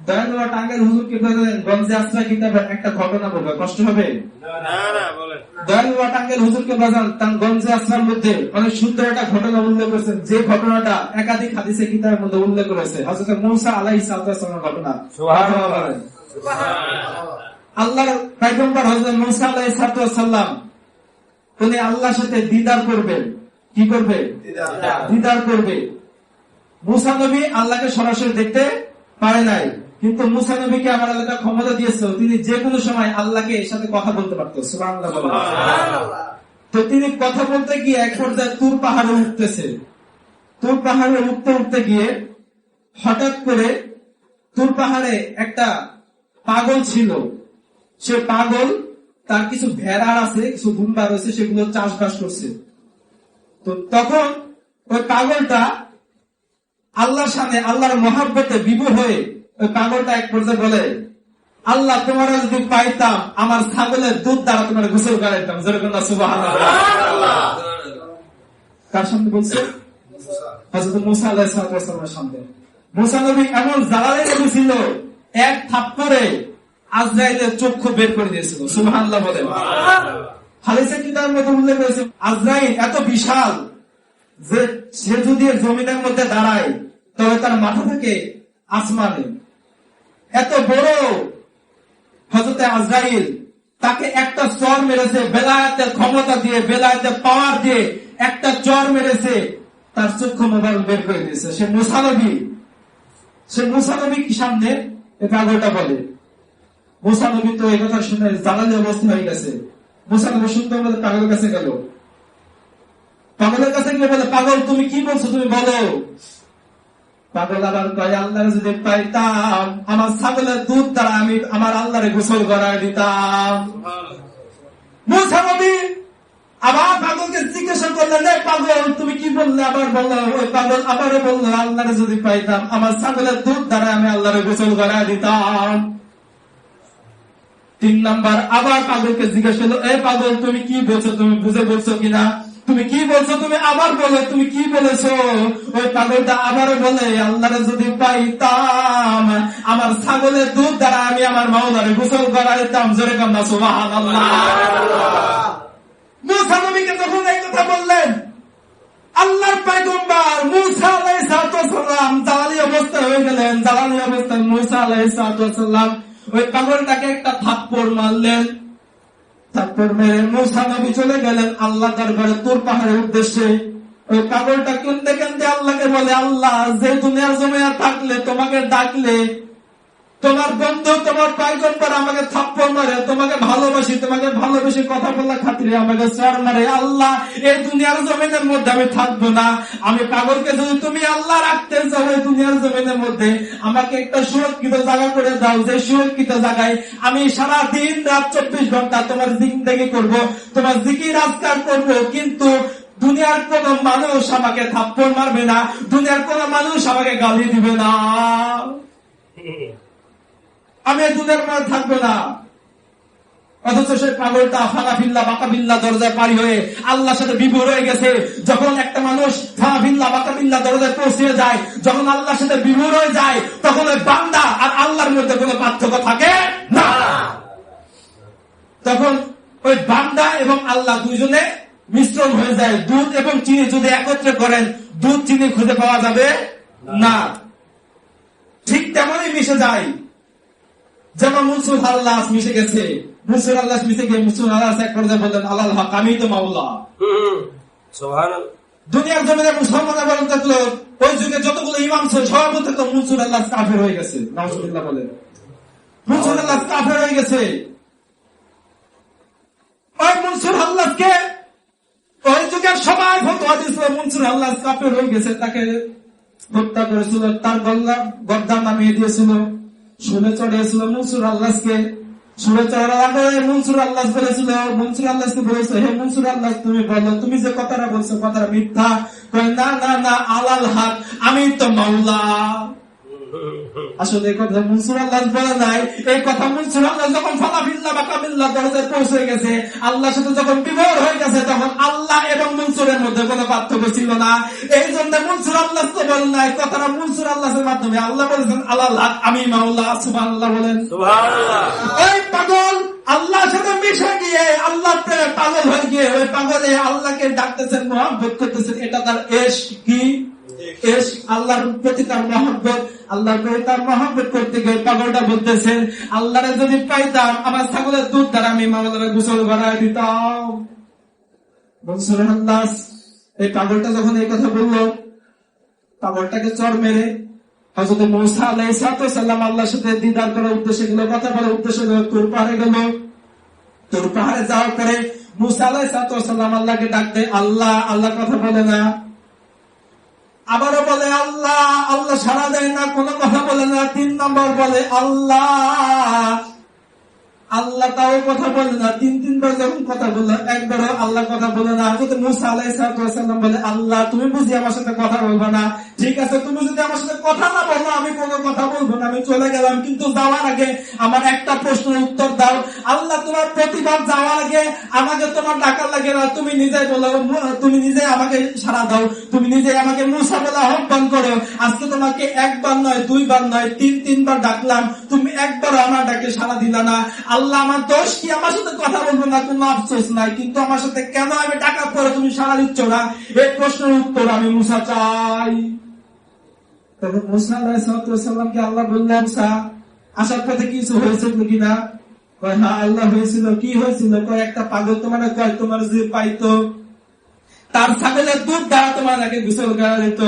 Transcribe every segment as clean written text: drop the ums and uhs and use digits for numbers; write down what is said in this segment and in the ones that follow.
দয়ালুয়া টাঙ্গাইল হুজুরকে বললেন গঞ্জে আশ্রয় কিতাবের একটা ঘটনা বলবে, কষ্ট হবে? দয়ালুয়া টাঙ্গাইল হুজুরকে বাজান তার গঞ্জে আশ্রয়ের মধ্যে অনেক সুন্দর একটা ঘটনা উল্লেখ করেছেন, যে ঘটনাটা একাধিক হাদিসে কিতাবের মধ্যে উল্লেখ করেছে। হযরত মূসা আলাইহিস সালামের ঘটনা। সুবহানাল্লাহ। আল্লাহর পয়গম্বর হযরত মূসা আলাইহিস সালাম উনি আল্লাহর সাথে দিদার করবেন। কি করবে? দিদার করবে। মূসা নবী আল্লাহকে সরাসরি দেখতে পারে নাই, কিন্তু মূসা নবীকে আমার আল্লাহ ক্ষমতা দিয়েছে, তিনি যে কোনো সময় আল্লাহকে এর সাথে কথা বলতে পারতেন। সুবহানাল্লাহ। তো তিনি কথা বলতে গিয়ে এক পর্যায়ে তুর পাহাড়ে উঠতেছে। তুর পাহাড়ে উঠতে উঠতে গিয়ে হঠাৎ করে তুর পাহাড়ে একটা পাগল ছিল। সে পাগল, তার কিছু ভেড়া আছে, কিছু দুম্বা রয়েছে, সেগুলো চাষবাস করছে। তো তখন ওই পাগলটা আল্লাহর সামনে আল্লাহর মহব্বতে বিভোর হয়ে ওই পাগলটা এক পর্যায়ে বলে, আল্লাহ তোমারা যদি পাইতাম আমার ছাগলের দুধ দ্বারা তোমার গোসল করাইতাম। যেরকম সুবহানাল্লাহ। কার সামনে বলছে? হযরত মূসা আলাইহিস সালামের সামনে। মূসা নবী এমন জ্বালায় লেগেছিল, এক থাপ্পড়ে আজরাইলের চক্ষু বের করে দিয়েছিল। সুবহানাল্লাহ বলেন। হাদিসে কিতাবের মধ্যে উল্লেখ করেছে আজরাইল এত বিশাল যে সে যদি জমিনের মধ্যে দাঁড়ায় তবে তার মাথা থেকে আসমানে। এত বড় হযরত আজরাইল, তাকে একটা চর মেরেছে বেলায়েতের ক্ষমতা দিয়ে, বেলায়েতের পাওয়ার দিয়ে একটা চর মেরেছে, তার চক্ষু মোবারক বের করে দিয়েছে। সে মূসা নবী কি সামনে এই পাগলটা বলে। মূসা নবী তো এই কথা শুনে জ্বালানি অবস্থা হয়ে গেছে। মূসা নবী শুনতে বলে পাগলের কাছে গেল। পাগলের কাছে গিয়ে বলে, পাগল তুমি কি বলছো, তুমি বলো। পাগল আবার কয়, আল্লাহর যদি পাইতাম আমার ছাগলের দুধ দ্বারা আমি আমার আল্লাহরে গোসল করায় দিতাম। মূসা নবী আবার পাগলকে জিজ্ঞাসা করলেন, পাগল তুমি কি বললে? আবার বললো। ওই পাগল আবারও বললো, আল্লাহরে যদি পাইতাম আমার ছাগলের দুধ দ্বারা আমি আল্লাহরে গোসল করায় দিতাম। 3 নাম্বার আবার পাগলকে জিজ্ঞাসা করলো, পাগল তুমি কি বলছো, তুমি বুঝে বলছো কিনা, তুমি কি বলছো, তুমি আবার বলো তুমি কি বলেছো। ওই পাগলটা আবারও বলে, আল্লাহরে যদি পাইতাম আমার ছাগলের দুধ দ্বারা আমি আমার মাওলারে গোসল করাইতাম। জোরে কান্না সুবহানাল্লাহ। মূসা নবীকে যখন এই কথা বললেন, আল্লাহর পয়গম্বর মূসা আলাইহিস সালাম জ্বালানি অবস্থায় হয়ে গেলেন। জ্বালানি অবস্থায় মূসা আলাইহিস সালাম ওই পাগলটাকে একটা থাপ্পড় মারলেন। থাপ্পড় মেরে মূসা নবী চলে গেলেন আল্লাহ দরবারে তুর পাহাড়ের উদ্দেশ্যে। ওই পাগলটা কাঁদতে কাঁদতে আল্লাহকে বলে, আল্লাহ যে দুনিয়ার জমিনে থাকলে তোমাকে ডাকলে, তোমার বন্ধু তোমার পয়গম্বর আমাকে থাপ্পড় মারে, তোমাকে ভালোবাসি কথা বলার খাতিরে আমাকে চড় মারে, আল্লাহ এই দুনিয়ার জমিনের মধ্যে আমি থাকবো না। আমি পাগলকে যদি তুমি আল্লাহ রাখতে চাও এই দুনিয়ার জমিনের মধ্যে, আমাকে একটা সুরক্ষিত জায়গা করে দাও, যে সুরক্ষিত জায়গায় আমি সারা দিন রাত 24 ঘন্টা তোমার জিন্দেগি করব, তোমার জিকির আজকার করব, কিন্তু দুনিয়ার কোন মানুষ আমাকে থাপ্পড় মারবে না, দুনিয়ার কোন মানুষ আমাকে গালি দিবে না, আমি দুনিয়ার মধ্যে থাকবো না। অথচ সে পাগলটা ফানাফিল্লা বাকাবিল্লা দরজায় পারি হয়ে আল্লাহর সাথে বিভোর হয়ে গেছে। যখন একটা মানুষ ফানাফিল্লা বাকাবিল্লা দরজায় পৌঁছে যায়, যখন আল্লাহর সাথে বিভোর হয়ে যায়, তখন ওই বান্দা আর আল্লাহর মধ্যে কোনো পার্থক্য থাকে না। তখন ওই বান্দা এবং আল্লাহ দুইজনে মিশ্রণ হয়ে যায়। দুধ এবং চিনি যদি একত্রে করেন, দুধ চিনি খুঁজে পাওয়া যাবে না। ঠিক তেমনই মিশে যায়, যেমন মনসুর আল্লাহ মিশে গেছে। মনসুর আল্লাহ মিশে গিয়ে মনসুর আল্লাহ এক পর্যায়ে বললেন, আল্লাহ হক, আমি তো মাওলা। দুনিয়ার জমিনে মুসলমানরা বলেন থাকলো, ওই যুগে যতগুলো ইমাম ছিল সবার মধ্যে তো মনসুর আল্লাহ কাফের হয়ে গেছে। নাউজুবিল্লাহ বলেন, মনসুর আল্লাহ কাফের হয়ে গেছে। ওই মনসুর আল্লাহকে ওই যুগের সবাই ফতোয়া দিয়েছিল মনসুর আল্লাহ কাফের হয়ে গেছে, তাকে হত্যা করেছিল, তার গর্দান নামিয়ে দিয়েছিল, শুনে চড়িয়েছিল মনসুর আল্লাহকে। শুনে চড়ার আগে মনসুর আল্লাহ বলেছিল, মনসুর আল্লাহকে বলেছিল, হে মনসুর আল্লাহ তুমি বলো, তুমি যে কথাটা বলছো কথাটা মিথ্যা। না না না, আলাল হক, আমি তো মাওলা। আসলে এই কথা মনসুর আল্লাহ বলে নাই, এই কথা মনসুর আল্লাহ যখন ফালাফিল্লাহ বা কাবিল্লাহ দরজায় পৌঁছে গেছে, আল্লাহর সাথে যখন বিবাহ হয়ে গেছে, তখন আল্লাহ এবং মনসুরের মধ্যে কোনো পার্থক্য ছিল না। এই জন্য মনসুর আল্লাহ তো বলেন নাই, কথাটা মনসুর আল্লাহের মাধ্যমে আল্লাহ বলেছেন আল্লাহ আমি মাওলা। সুবহানাল্লাহ বলেন। ওই পাগল আল্লাহর সাথে মিশে গিয়ে আল্লাহ প্রেমে পাগল হয়ে গিয়ে ওই পাগলে আল্লাহকে ডাকতেছেন, মহব্বত করতেছেন, এটা তার ইশক। কি ইশক? আল্লাহর প্রতি তার মহব্বত। আল্লাহর প্রতি তার মহব্বত করতে গিয়ে পাগলটা বলতেছেন, আল্লাহরে যদি পাইতাম আমার ছাগলের দুধ দ্বারা আমি মাওলারে গোসল করায় দিতাম। সুবহানাল্লাহ। এই পাগলটা যখন এই কথা বললো, পাগলটাকে চড় মেরে হযরত মূসা আলাইহিস সালাম আল্লাহর সাথে দিদার করার উদ্দেশ্যে গেল, কথা বলার উদ্দেশ্যে তুর পাহাড়ে গেল। তুর পাহাড়ে যাওয়ার পরে মূসা আলাইহিস সালাম আল্লাহকে ডাকতে, আল্লাহ আল্লাহ কথা বলে না, আবারও বলে আল্লাহ, আল্লাহ সাড়া দেয় না, কোনো কথা বলে না। 3 নম্বর বলে আল্লাহ, আল্লাহ তাও কথা বলে না। 3বার যখন কথা বললো, একবারও আল্লাহ কথা বলে না। মূসা আলাইহিস সালাম বলে, আল্লাহ তুমি বুঝি আমার সাথে কথা বলবো না? ঠিক আছে, তুমি যদি আমার সাথে কথা না বলো আমি কোনো কথা বলবো না, আমি চলে গেলাম। কিন্তু যাওয়ার আগে আমার একটা প্রশ্নের উত্তর দাও। আল্লাহ তোমার প্রতিবার যাওয়ার আগে আমাকে তোমার ডাকার লাগে না, তুমি নিজেই বলো, তুমি নিজে আমাকে সাড়া দাও, তুমি নিজে আমাকে মূসা বলে আহ্বান করো। আজকে তোমাকে 1বার নয় 2বার নয় 3বার ডাকলাম, তুমি একবারও আমার ডাকে সাড়া দিলা না। আল্লাহ আমার দোষ কি? আমার সাথে কথা বলবো না, কোনো আফসোস নাই, কিন্তু আমার সাথে কেন আমি ডাকার পরে তুমি সাড়া দিচ্ছ না? এই প্রশ্নের উত্তর আমি মূসা চাই। তখন মূসা আলাইহিস সালামকে আল্লাহ বললেন, মুসা আসার পথে কিছু হয়েছিল কিনা? কয় হ্যাঁ আল্লাহ হয়েছিল। কি হয়েছিল? কয় একটা পাগল তোমার কয় তোমার যে পাইতো তার ছাগলের দুধ দ্বারা তোমার নাকি গোসল করা দিত।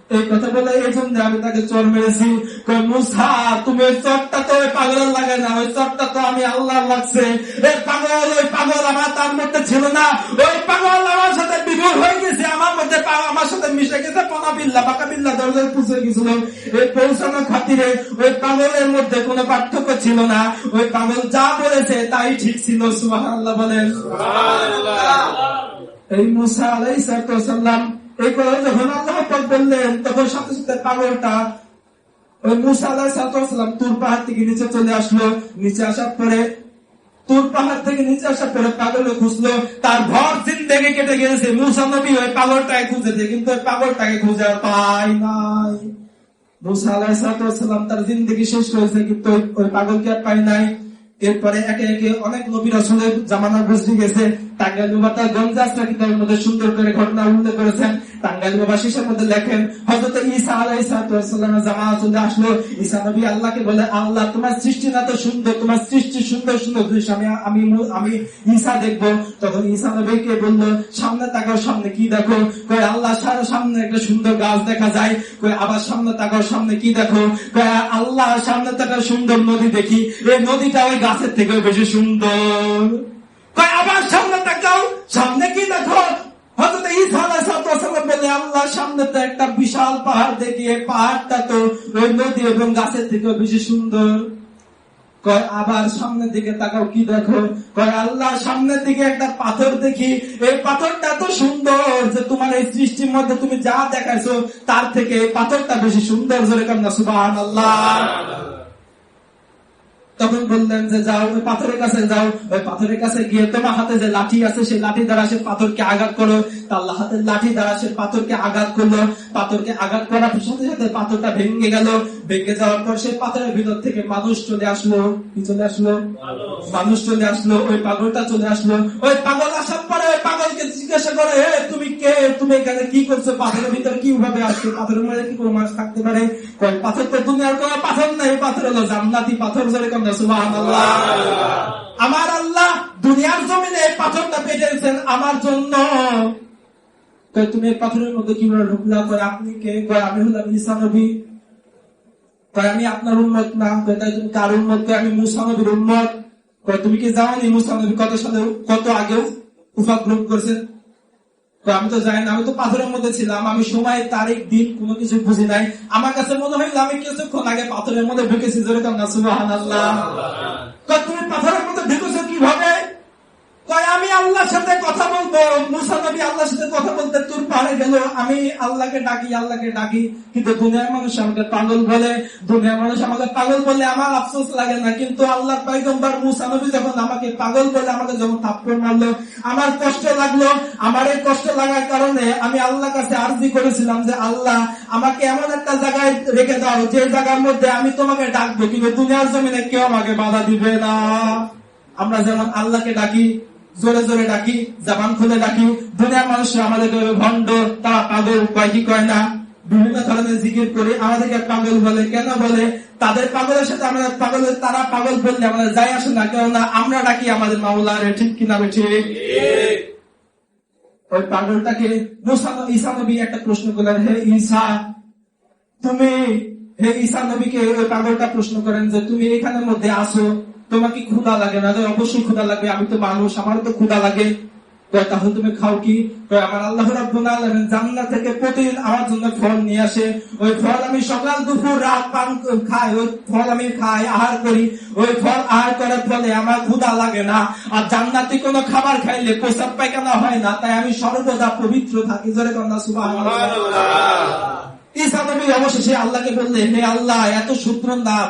এই কথা বলে এই জন্য আমি তাকে চর মেরেছি। মূসা তুমি ওই চরটা তো ওই পাগলের লাগে না, ওই চরটা তো আমি আল্লাহ লাগছে। ওই পাগল আমার তার মধ্যে ছিল না, ওই পাগল আমার সাথে বিভোর হয়ে গেছে, আমার মধ্যে আমার সাথে মিশে গেছে। পানাবিল্লাহ বাকাবিল্লাহ দরজায় পৌঁছে গেছিল। এই পৌঁছানোর খাতিরে ওই পাগলের মধ্যে কোনো পার্থক্য ছিল না, ওই পাগল যা বলেছে তাই ঠিক ছিল। সুবহানাল্লাহ বলেন। এই মূসা আলাইহিস সালাম এই কথা যখন আল্লাহ পাক বললেন, তখন সাথে সাথে পাগলটা ওই মূসা আলাইহিস সালাম তুর পাহাড় থেকে নিচে চলে আসলো। নিচে আসার পরে তুর পাহাড় থেকে নিচে আসার পরে পাগলে খুঁজলো, তার ভর জিন্দেগি কেটে গেছে। মূসা নবী ওই পাগলটাকে খুঁজেছে, কিন্তু ওই পাগলটাকে খুঁজে আর পায় নাই। মূসা আলাইহিস সালাম তার জিন্দেগি শেষ হয়েছে, কিন্তু ওই পাগলকে আর পায় নাই। এরপরে একে একে অনেক নবী রাসূলের জামানা গুজরে গেছে। টাঙ্গাইল বাবা তার গঞ্জাসটা কিতাবের মধ্যে সুন্দর করে ঘটনা উল্লেখ করেছেন। টাঙ্গাইল বাবা শেষের মধ্যে লেখেন, হযরত ঈসা আলাইহিস সালামের জামানা চলে আসলো। ঈসা নবী আল্লাহকে বলে, আল্লাহ তোমার সৃষ্টি না তো সুন্দর, তোমার সৃষ্টি সুন্দর সুন্দর দৃশ্য আমি ঈসা দেখবো। তখন ঈসা নবীকে বললো, সামনে তাকাও, সামনে কি দেখো? কয় আল্লাহ সামনে একটা সুন্দর গাছ দেখা যায়। কয় আবার সামনে তাকাও, সামনে কি দেখো? কয় আল্লাহ সামনে তাকাও, সুন্দর নদী দেখি, এই নদীটা ওই গাছের থেকেও বেশি সুন্দর। কয় আবার সামনে তাকাও, সামনে কি দেখো? হযরত ঈসা আলাইহিস সালাম বলে, আল্লাহ সামনে তো একটা বিশাল পাহাড় দেখি, এই পাহাড়টা তো ওই নদী এবং গাছের থেকেও বেশি সুন্দর। কয় আবার সামনের দিকে তাকাও, কি দেখো? কয় আল্লাহ সামনের দিকে একটা পাথর দেখি, এই পাথরটা তো সুন্দর যে তোমার এই সৃষ্টির মধ্যে তুমি যা দেখাইছো তার থেকে এই পাথরটা বেশি সুন্দর। জোরে কান্না সুবহানাল্লাহ। তখন বললেন যে যাও ওই পাথরের কাছে যাও, ওই পাথরের কাছে গিয়ে তোমার হাতে যে লাঠি আছে সেই লাঠি দ্বারা সে পাথরকে আঘাত করো। তার হাতের লাঠি দ্বারা সে পাথরকে আঘাত করলো। পাথরকে আঘাত করার সাথে সাথে পাথরটা ভেঙে গেল। ভেঙে যাওয়ার পর সেই পাথরের ভিতর থেকে মানুষ চলে আসলো। কি চলে আসলো? মানুষ চলে আসলো। ওই পাগলটা চলে আসলো। ওই পাগল আসার পরে ওই পাগলকে জিজ্ঞাসা করে, তুমি কে? তুমি এখানে কি করছো? পাথরের ভিতরে কি ভাবে আসছো? পাথরের মধ্যে কি কোনো মাছ থাকতে পারে? পাথর তো দুনিয়ার কোনো পাথর নাই, পাথর হলো জান্নাতি পাথর। জোরে কান্না সুবহানাল্লাহ। আমার আল্লাহ দুনিয়ার জমিনে পাথরটা পেটেছেন আমার জন্য। তুমি পাথরের মধ্যে কিভাবে ঢুকলা? আপনি কে? আমি হলাম ঈসা নবী। আমি আপনার উম্মত না। তাই তুমি কার উম্মত? আমি মূসা নবীর উম্মত। তুমি কি জানো মূসা নবী কত আগে উফাত গ্রহণ করেছেন? আমি তো জানি না, আমি তো পাথরের মধ্যে ছিলাম, আমি সময় তারিখ দিন কোনো কিছু বুঝি নাই। আমার কাছে মনে হইল আমি কিছুক্ষণ আগে পাথরের মধ্যে ঢুকেছি। জোরে কান্না সুবহানাল্লাহ। তুমি পাথরের মধ্যে ঢুকেছো কিভাবে? আমি আল্লাহর সাথে কথা বলবো। মূসা নবী আল্লাহর সাথে কথা বলতে তুর মারা গেল, আমি আল্লাহকে ডাকি, কিন্তু দুনিয়ার মানুষ আমাকে পাগল বলে। দুনিয়ার মানুষ আমাকে পাগল বলে আমার আফসোস লাগে না, কিন্তু আল্লাহর পয়গম্বর মুসা নবী যখন আমাকে পাগল বলে, আমাকে যখন থাপ্পড় মারলো, আমার কষ্ট লাগলো। আমার এই কষ্ট লাগার কারণে আমি আল্লাহর কাছে আরজি করেছিলাম যে আল্লাহ, আমাকে এমন একটা জায়গায় রেখে দাও যে জায়গার মধ্যে আমি তোমাকে ডাকবো, কিন্তু দুনিয়ার জমিনে কেউ আমাকে বাধা দিবে না। আমরা যেমন আল্লাহকে ডাকি, জোরে জোরে ডাকি, জবান খুলে ডাকি, দুনিয়ার মানুষ আমাদেরকে ভণ্ড, তারা পাগল কয় কি কয় না, বিভিন্ন ধরনের জিকির করে আমাদেরকে পাগল বলে। কেন বলে? তাদের পাগলের সাথে আমাদের পাগলের, তারা পাগল বললে আমাদের যাই আসে না, কেননা আমরা ডাকি আমাদের মাওলারে, ঠিক কিনা ঠিক? ওই পাগলটাকে ঈসা নবী একটা প্রশ্ন করলেন, হে ঈসা, তুমি, হে ঈসা নবীকে ওই পাগলটা প্রশ্ন করেন যে তুমি এখানের মধ্যে আসো, তোমার কি ক্ষুধা লাগে না? অবশ্যই ক্ষুধা লাগবে, আমি তো মানুষ, আমারও তো ক্ষুধা লাগে। তাহলে তুমি খাও কি? আমার আল্লাহ রাব্বুল আলামিন জান্নাত থেকে প্রতিদিন আমার জন্য ফল নিয়ে আসে, ওই ফল আমি সকাল দুপুর রাত পান খাই, ওই ফল আমি খাই, আহার করি, ওই ফল আহার করার ফলে আমার ক্ষুধা লাগে না। আর জান্নাতি কোনো খাবার খাইলে পেশাব পায়খানা হয় না, তাই আমি সর্বদা পবিত্র থাকি। জোরে কন্যা সুবহানাল্লাহ। ঈসা নবী অবশেষে আল্লাহকে বললেন, হে আল্লাহ, এত সুপ্রন্দাপ,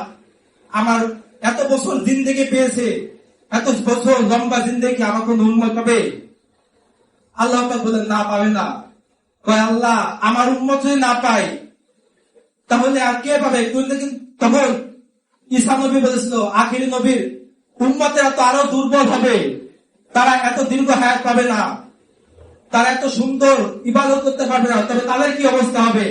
আমার এত বছর জিন্দেগি পেয়েছে, এত বছর লম্বা জিন্দেগি আমার কোন উম্মত পাবে? আল্লাহ পাক বলেন, না, পাবে না। কয় আল্লাহ, আমার উম্মত যদি না পায় তাহলে আর কে পাবে? তখন ঈসা নবী বলেছিল, আখিরি নবীর উম্মতেরা তো আরো দুর্বল হবে, তারা এত দীর্ঘ হায়াত পাবে না, তারা এত সুন্দর ইবাদত করতে পারবে না, তবে তাদের কি অবস্থা হবে?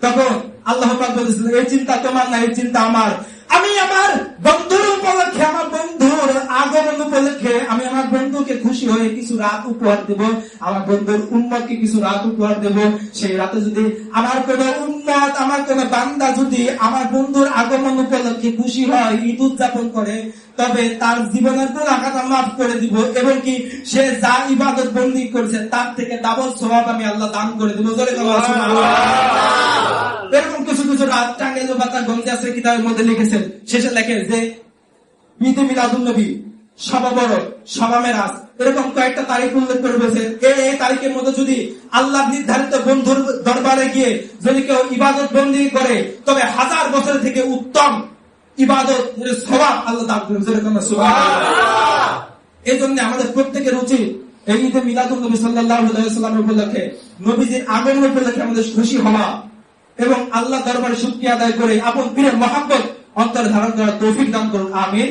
তখন আল্লাহ পাক বলেছিল, এই চিন্তা তোমার না, এই চিন্তা আমার। আমি আমার বন্ধুর উপলক্ষে, আমার বন্ধুর আগমন উপলক্ষে আমি আমার বন্ধুকে খুশি হয়ে কিছু রাত উপহার দেব, আমার বন্ধুর উম্মতকে কিছু রাত উপহার দেব। সেই রাতে যদি আমার কোন উম্মত, আমার কোন বান্দা যদি আমার বন্ধুর আগমন উপলক্ষে খুশি হয়, ঈদ উদযাপন করে, তবে তার জীবনের গুনাহ খাতা মাফ করে দিব, এবং কি সে যা ইবাদত বন্দি করেছে তার থেকে ডাবল সওয়াব আমি আল্লাহ দান করে দিব। এরকম কিছু কিছু রাত টাঙ্গাইল বাতা গঞ্জে আছে কিতাবের মধ্যে লিখেছেন। শেষে লেখে যে ঈদে মিলাদুন নবী, শবে বরত, শবে মেরাজ, এরকম কয়েকটা তারিখ উল্লেখ করে বলেছেন। এই তারিখের মধ্যে যদি আল্লাহ নির্ধারিত বন্ধুর দরবারে গিয়ে যদি কেউ ইবাদত বন্দি করে, তবে 1000 বছর থেকে উত্তম ইবাদত সওয়াব আল্লাহ দান করবেন। সুবহানাল্লাহ। এই জন্য আমাদের প্রত্যেকের উচিত এই ঈদে মিলাদুন নবী সাল্লাল্লাহু আলাইহি ওয়াসাল্লামের উপলক্ষে, নবীজির আগমন উপলক্ষে আমাদের খুশি হওয়া এবং আল্লাহ দরবারে শুকরিয়া আদায় করে আপন পীরের মহব্বত অন্তরে ধারণ করার তৌফিক দান করুন। আমিন।